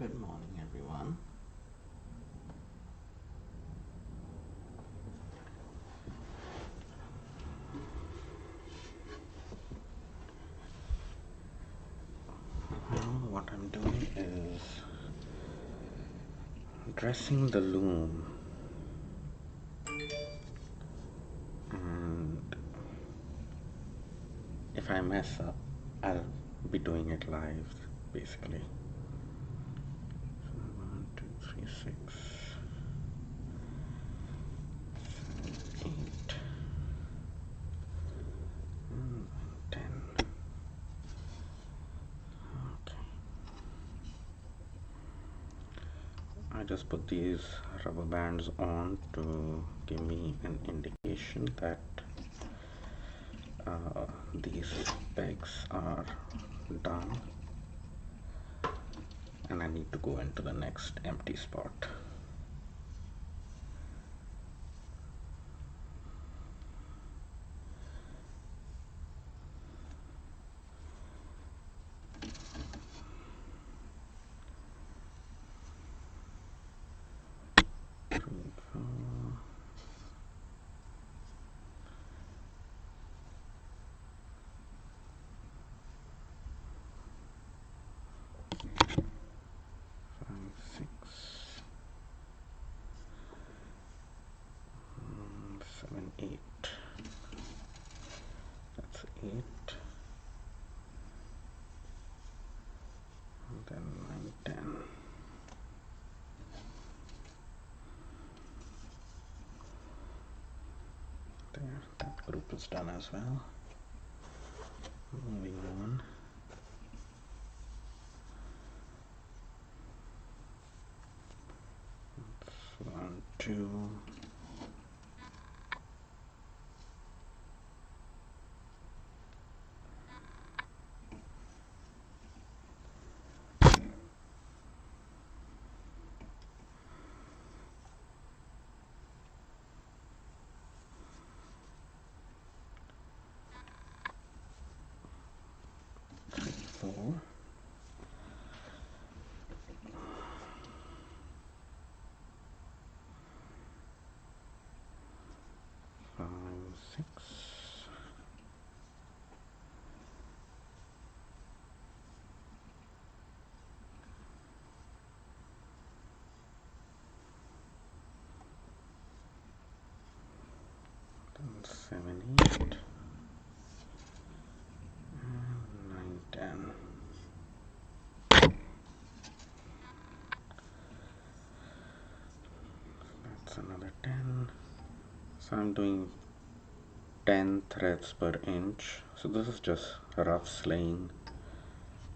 Good morning, everyone. Now what I'm doing is dressing the loom, and if I mess up, I'll be doing it live, basically. So 1, 2, 3, 6, 7, 8, 9, 10. Okay. I just put these rubber bands on to give me an indication that these pegs are done, and I need to go into the next empty spot. Seven, 8. That's 8. And then 9, 10. There, that group is done as well. Moving on. That's 1, 2. Four, 5, 6, 7, 8, and 9, 10. That's another 10. So I'm doing 10 threads per inch. So this is just rough slaying.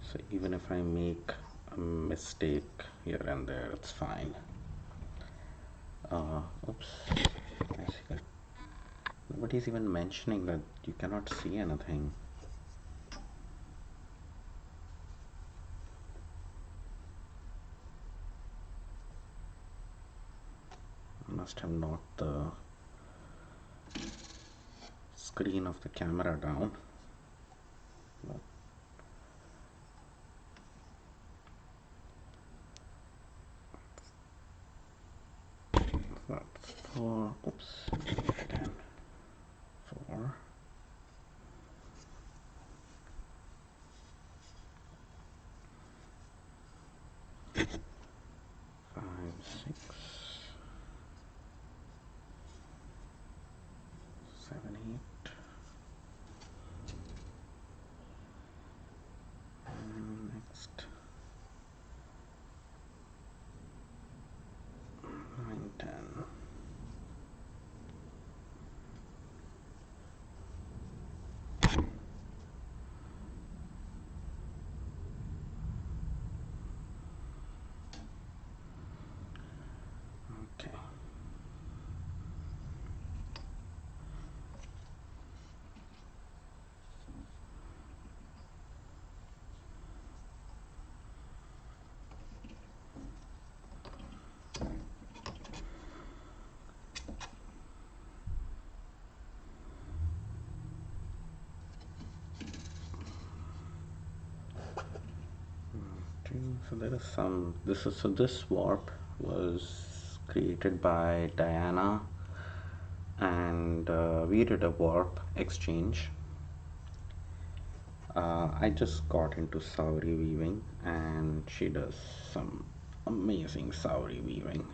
So even if I make a mistake here and there, it's fine. Oops. I see that nobody's even mentioning that you cannot see anything. I must have knocked the screen of the camera down. But that's 4. Oops. Again. 4. 5, 6, 7, 8. And next 9, 10. So there is some. This warp was created by Diana, and we did a warp exchange. I just got into Sauri weaving, and she does some amazing Sauri weaving.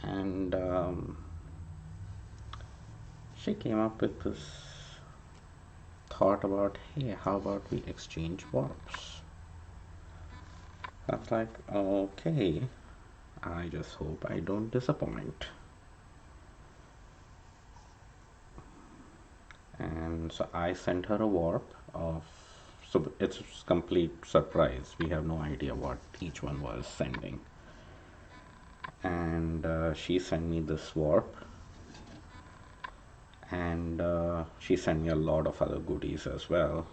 And she came up with this thought about, hey, how about we exchange warps? I was like, okay, I just hope I don't disappoint. And so I sent her a warp of, so it's complete surprise. We have no idea what each one was sending. And she sent me this warp, and she sent me a lot of other goodies as well,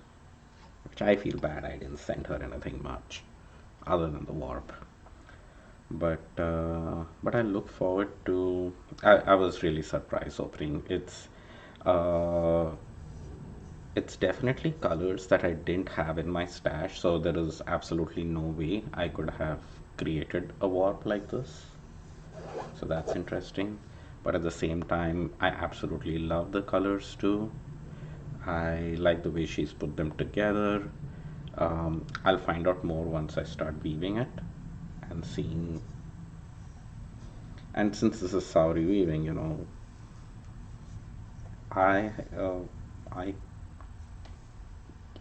which I feel bad I didn't send her anything much other than the warp. But I look forward to. I was really surprised opening. It's definitely colors that I didn't have in my stash, so there is absolutely no way I could have created a warp like this. So that's interesting. But at the same time, I absolutely love the colors too. I like the way she's put them together. I'll find out more once I start weaving it and seeing. And since this is Saudi weaving, I uh, I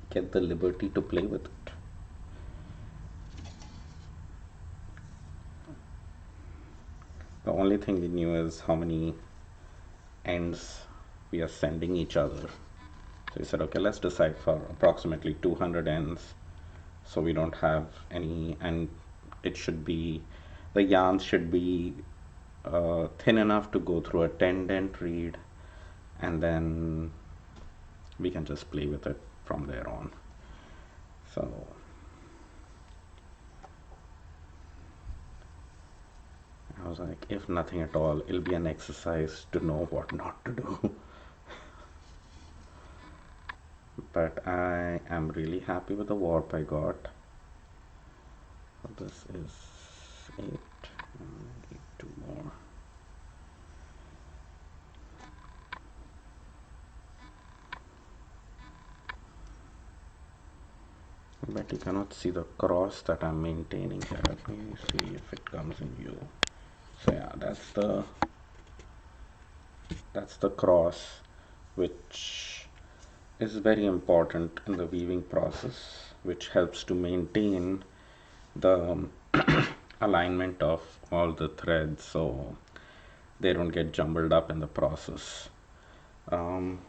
get the liberty to play with it. The only thing we knew is how many ends we are sending each other. So we said, okay, let's decide for approximately 200 ends, so we don't have any, and it should be, the yarns should be thin enough to go through a 10 dent reed, and then we can just play with it from there on. So I was like, if nothing at all, it'll be an exercise to know what not to do. But I am really happy with the warp I got. This is 8. I need 2 more. But you cannot see the cross that I'm maintaining here. Let me see if it comes in view. So yeah, that's the cross, which is very important in the weaving process, which helps to maintain the alignment of all the threads so they don't get jumbled up in the process. Um,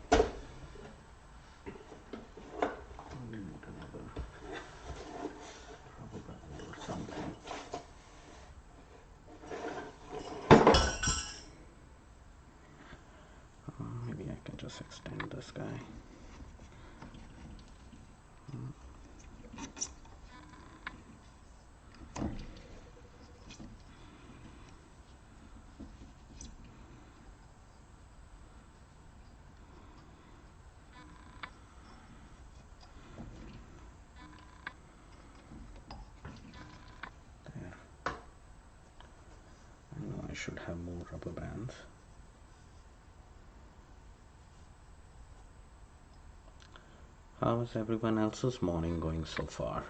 maybe I can just extend this guy. I should have more rubber bands. How is everyone else's morning going so far?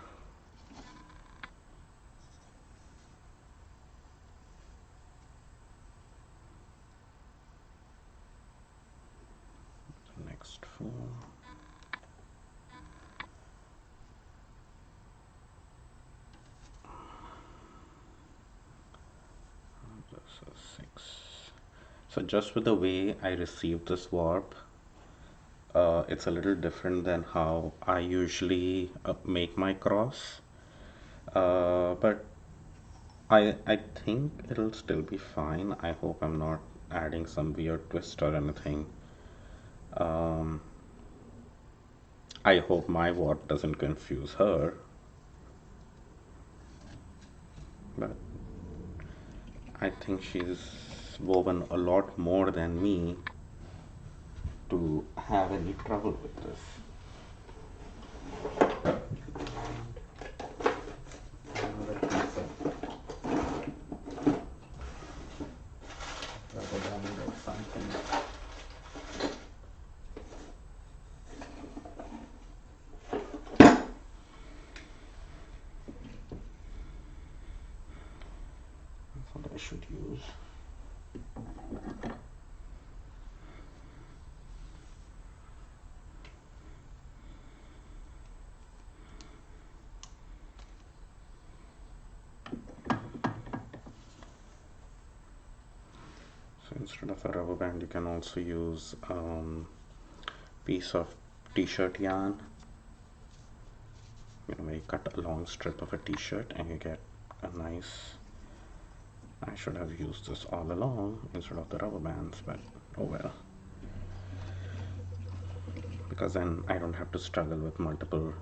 The next 4. This is 6. So just with the way I received this warp, it's a little different than how I usually make my cross, but I think it'll still be fine. I hope I'm not adding some weird twist or anything. I hope my warp doesn't confuse her, but I think she's woven a lot more than me to have any trouble with this. should use. So instead of a rubber band, you can also use piece of t-shirt yarn. You cut a long strip of a t-shirt and you get a nice, I should have used this all along instead of the rubber bands, but oh well, because then I don't have to struggle with multiple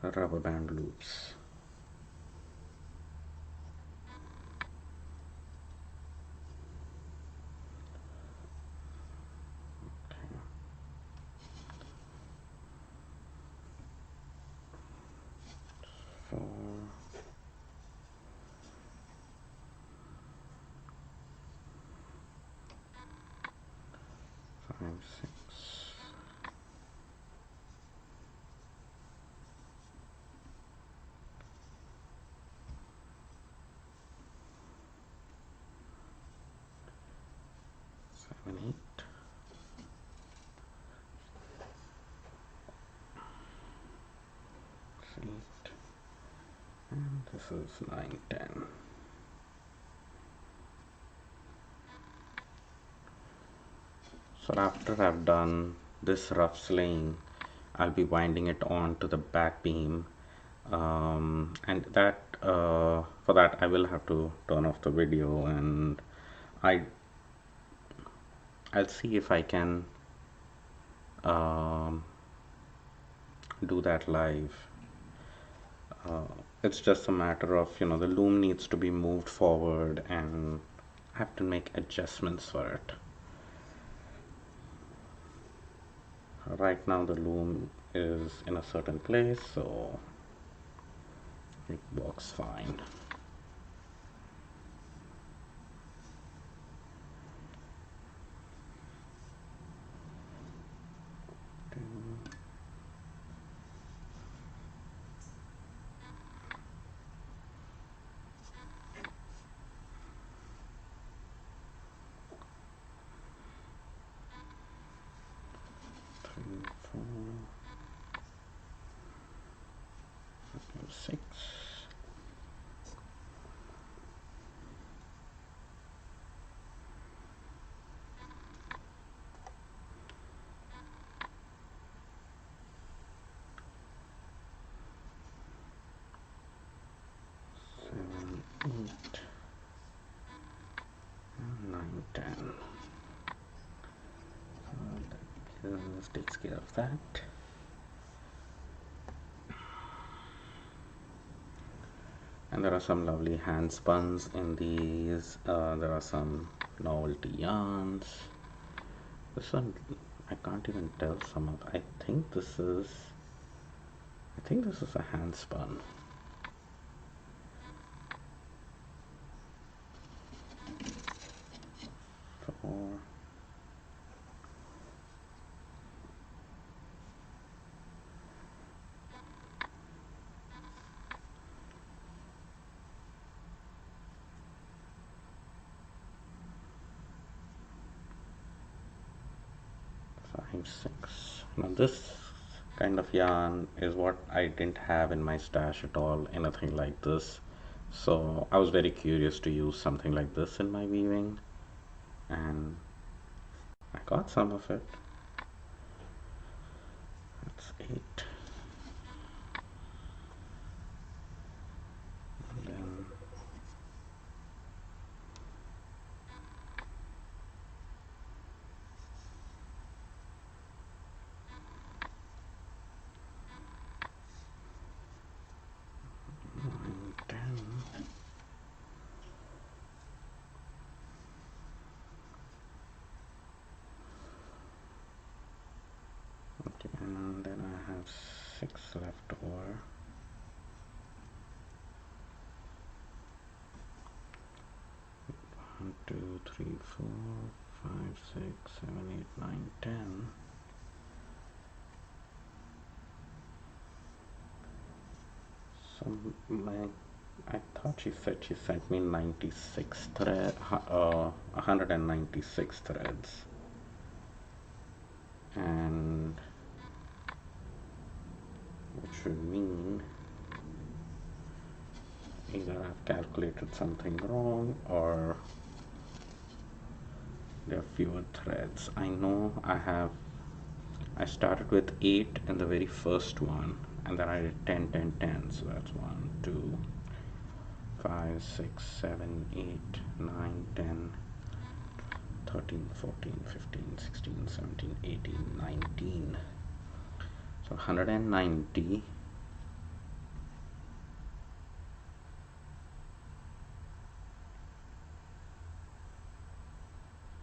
rubber band loops. Okay. 4, 5, 6, 7, 8. And this is 9, 10. So after I've done this rough slaying, I'll be winding it on to the back beam, and that for that I will have to turn off the video, and I'll see if I can um, do that live. It's just a matter of, the loom needs to be moved forward and I have to make adjustments for it. Right now the loom is in a certain place, so it works fine. Three, 4, 6. 7, 8, and 9, 10. So this takes care of that. And there are some lovely hand spuns in these. There are some novelty yarns. This one, I can't even tell some of. I think this is a hand spun. Four. 5, 6. Now this kind of yarn is what I didn't have in my stash at all, anything like this. So I was very curious to use something like this in my weaving, and I got some of it. That's 8. And then 9, 10. Okay, and then I have 6 left over. 1, 2, 3, 4, 5, 6, 7, 8, 9, 10. So I thought she said she sent me 96 196 threads, and which should mean either I've calculated something wrong or there are fewer threads. I know I started with 8 in the very first one, and then I did 10 10 10, so that's 1 2 5 6 7 8 9 10 13 14 15 16 17 18 19. So 190.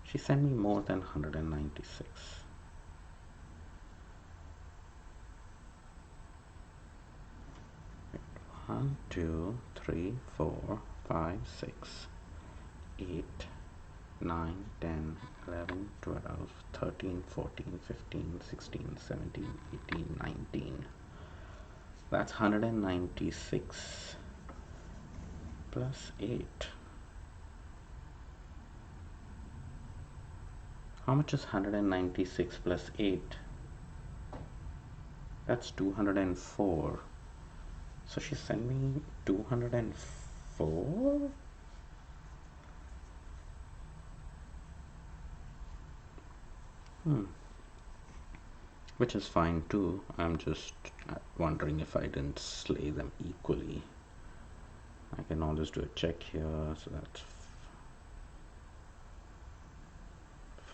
She sent me more than 196. 1 2 3 4 5 6 8 9 10 11 12 13 14 15 16 17 18 19. That's 196 plus 8. How much is 196 plus 8? That's 204. So she sent me 204? Which is fine too. I'm just wondering if I didn't slay them equally. I can always do a check here. So that's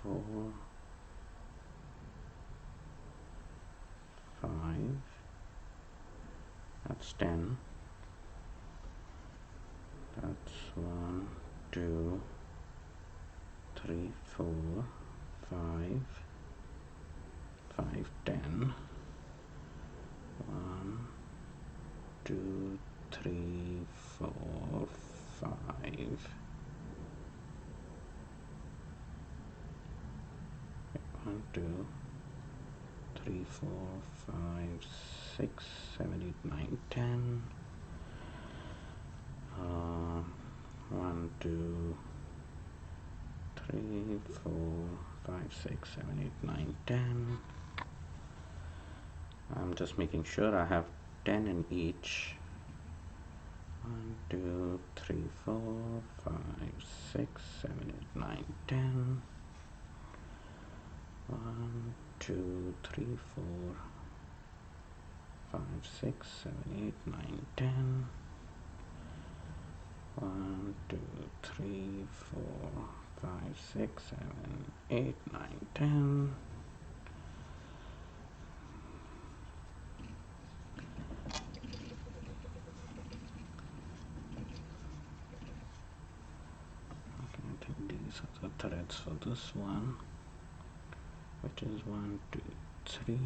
4, 5. That's 10. That's 1, 2, 3, 4, 5, 5, 10. 1, 2, 3, 4, 5. 1, 2, 3, 4, 5, 6, 7, 8, 9, 10. 1, 2, 3, 4, 5, 6, 7, 8, 9, 10. I'm just making sure I have 10 in each. 1, 2, 3, 4, 5, 6, 7, 8, 9, 10. 1, 2, 3, 4, 5, 6, 7, 8, 9, 10. 1, 2, 3, 4, 5, 6, 7, 8, 9, 10. Okay, I think these are the threads for this one, which is 1, 2, 3,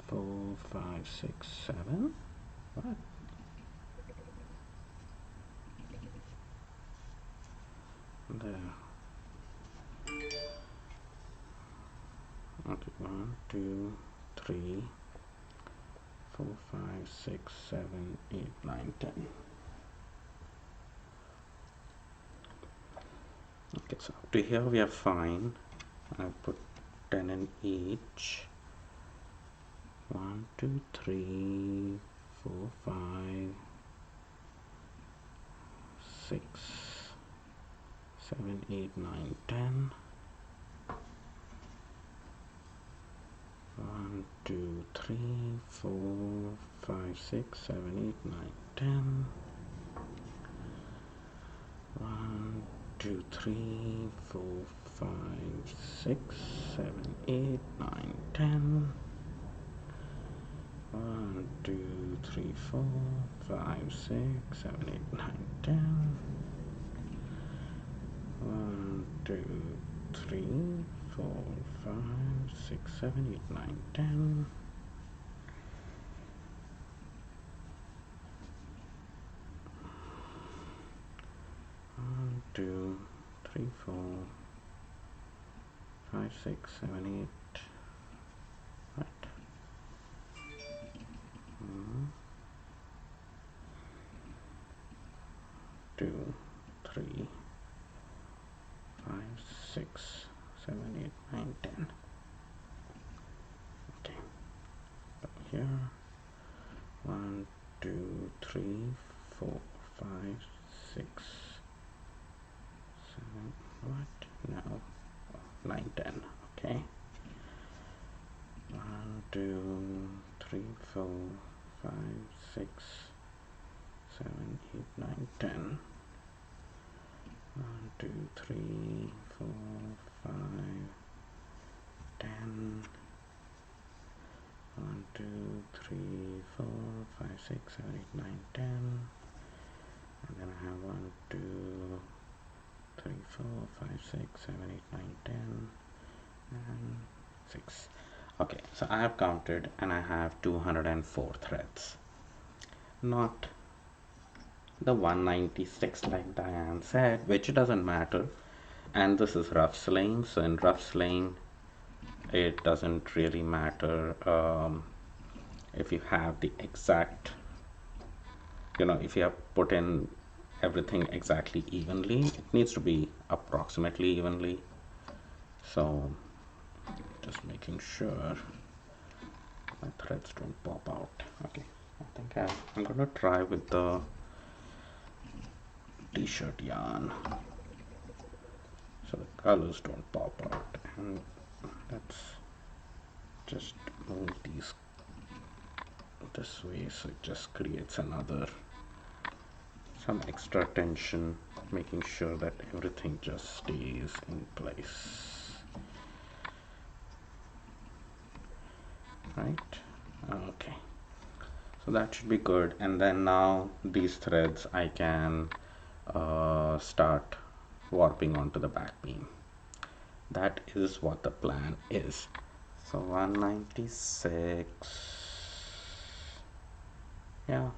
4, 5, 6, 7. What? There. Okay, 1, 2, 3, 4, 5, 6, 7, 8, 9, 10. Okay, so up to here we are fine. I put 10 in each. 1, 2, 3, 4, 5, 6, 7, 8, 9, 10. 1, 2, 3, 4, 5, 6, 7, 8, 9, 10. 1, 2, 3, 4, 5, 6, 7, 8, 9, 10. 1, 2, 3, 4, 5, 6, 7, 8, 9, 10. 1, 2, 3, 4, 5, 6, 7, 8, 9, 10. 1, 2, 3, 4, 5, 6, 7, 8. Right. 3, 5, 6, 7, 8, 9, 10. Okay, here 1, 2, 3, 4, 5, 6, 7, what? No, 9, 10. Okay, 1, 2, 3, 4, 5, 6, 7, 8, 9, 10. 1, 2, 3, 4, 5, 10. 1, 2, 3, 4, 5, 6, 7, 8, 9, 10. And then I have 1, 2, 3, 4, 5, 6, 7, 8, 9, 10, and 6. Okay, so I have counted and I have 204 threads. Not the 196 like Diane said, which doesn't matter. And this is rough slaying, so in rough slaying it doesn't really matter if you have the exact, if you have put in everything exactly evenly. It needs to be approximately evenly. So just making sure my threads don't pop out. Okay, I think I'm gonna try with the t-shirt yarn so the colors don't pop out. And let's just move these this way so it just creates some extra tension, making sure that everything just stays in place. Right? Okay, so that should be good. And then now these threads I can start warping onto the back beam. That is what the plan is. So 196, yeah,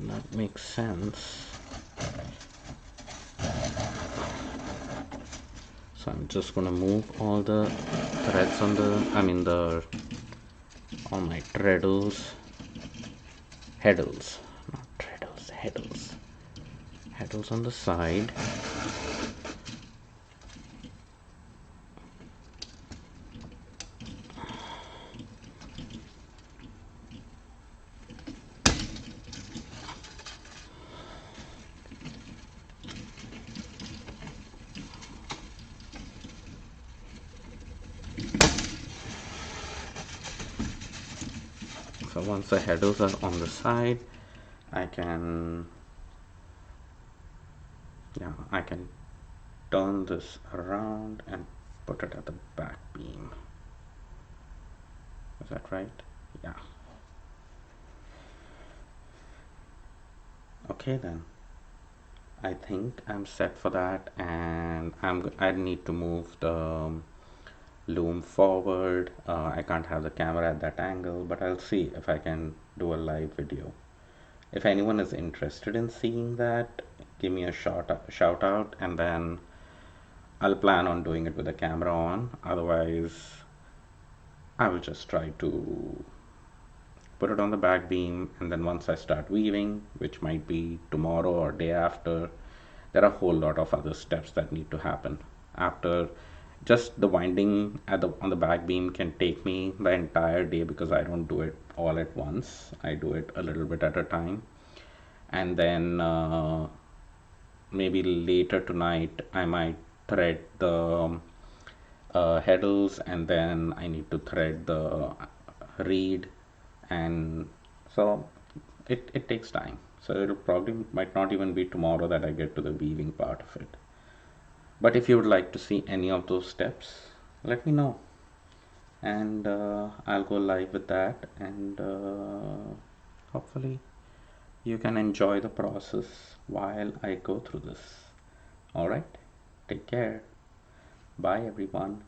that makes sense. So I'm just gonna move all the threads on all my treadles, heddles, not treadles, heddles on the side. So once the heddles are on the side, I can turn this around and put it at the back beam. Is that right? Yeah. Okay then. I think I'm set for that, and I need to move the loom forward. I can't have the camera at that angle, but I'll see if I can do a live video. If anyone is interested in seeing that, give me a shout out, and then I'll plan on doing it with the camera on. Otherwise, I will just try to put it on the back beam, and then once I start weaving, which might be tomorrow or day after, there are a whole lot of other steps that need to happen. After just the winding on the back beam can take me the entire day, because I don't do it all at once. I do it a little bit at a time. And then maybe later tonight I might thread the heddles, and then I need to thread the reed, and so it takes time. So it'll probably might not even be tomorrow that I get to the weaving part of it. But if you would like to see any of those steps, let me know, and I'll go live with that, and hopefully you can enjoy the process while I go through this. All right, take care. Bye everyone.